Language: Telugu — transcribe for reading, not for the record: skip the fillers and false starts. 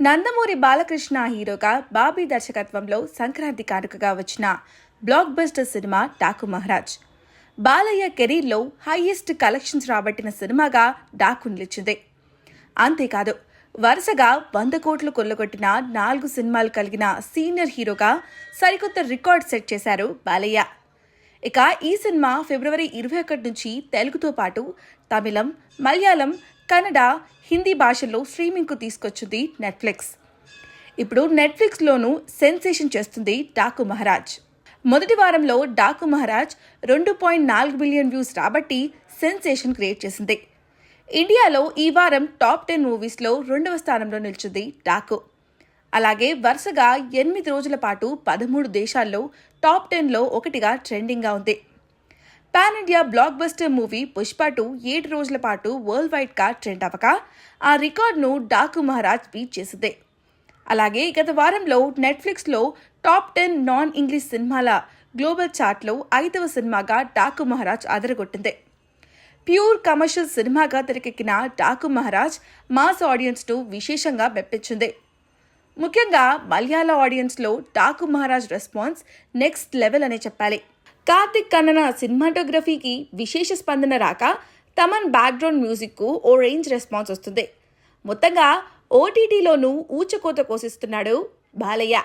నందమూరి బాలకృష్ణ హీరోగా బాబీ దర్శకత్వంలో సంక్రాంతి కానుకగా వచ్చిన block buster cinema Daaku Maharaj. Balayya కెరీర్లో హైయెస్ట్ కలెక్షన్స్ రాబట్టిన సినిమాగా డాకు నిలిచింది. అంతేకాదు, వరుసగా 100 కోట్లు కొల్లగొట్టిన 4 సినిమాలు కలిగిన సీనియర్ హీరోగా సరికొత్త రికార్డ్ సెట్ చేశారు బాలయ్య. ఇక ఈ సినిమా ఫిబ్రవరి 21 నుంచి తెలుగుతో పాటు తమిళం, మలయాళం, కన్నడ, హిందీ భాషల్లో స్ట్రీమింగ్కు తీసుకొచ్చింది నెట్ఫ్లిక్స్. ఇప్పుడు నెట్ఫ్లిక్స్లోనూ సెన్సేషన్ చేస్తుంది డాకు మహారాజ్. మొదటి వారంలో డాకు మహారాజ్ 2.4 బిలియన్ వ్యూస్ రాబట్టి సెన్సేషన్ క్రియేట్ చేసింది. ఇండియాలో ఈ వారం టాప్ 10 మూవీస్లో 2వ స్థానంలో నిలిచింది డాకు. అలాగే వరుసగా 8 రోజుల పాటు 13 దేశాల్లో టాప్ 10లో ఒకటిగా ట్రెండింగ్గా ఉంది. Pan India block buster movie Pushpa 2 7 రోజుల పాటు వరల్డ్ వైడ్గా ట్రెండ్ అవ్వగా ఆ రికార్డును డాకు మహారాజ్ బీట్ చేసింది. అలాగే గత వారంలో నెట్ఫ్లిక్స్లో టాప్ 10 నాన్ ఇంగ్లీష్ సినిమాల గ్లోబల్ చార్ట్లో 5వ సినిమాగా డాకు మహారాజ్ అదరగొట్టింది. ప్యూర్ కమర్షియల్ సినిమాగా తెరకెక్కిన డాకు మహారాజ్ మాస్ ఆడియన్స్ను విశేషంగా మెప్పించింది. ముఖ్యంగా మలయాళ ఆడియన్స్లో Daaku Maharaj response next level అనే చెప్పాలి. కార్తిక్ కన్నన సినిమాటోగ్రఫీకి విశేష స్పందన రాక తమన్ బ్యాక్గ్రౌండ్ మ్యూజిక్కు ఓ రేంజ్ రెస్పాన్స్ వస్తుంది. మొత్తంగా ఓటీటీలోనూ ఊచకోత కోసిస్తున్నాడు బాలయ్య.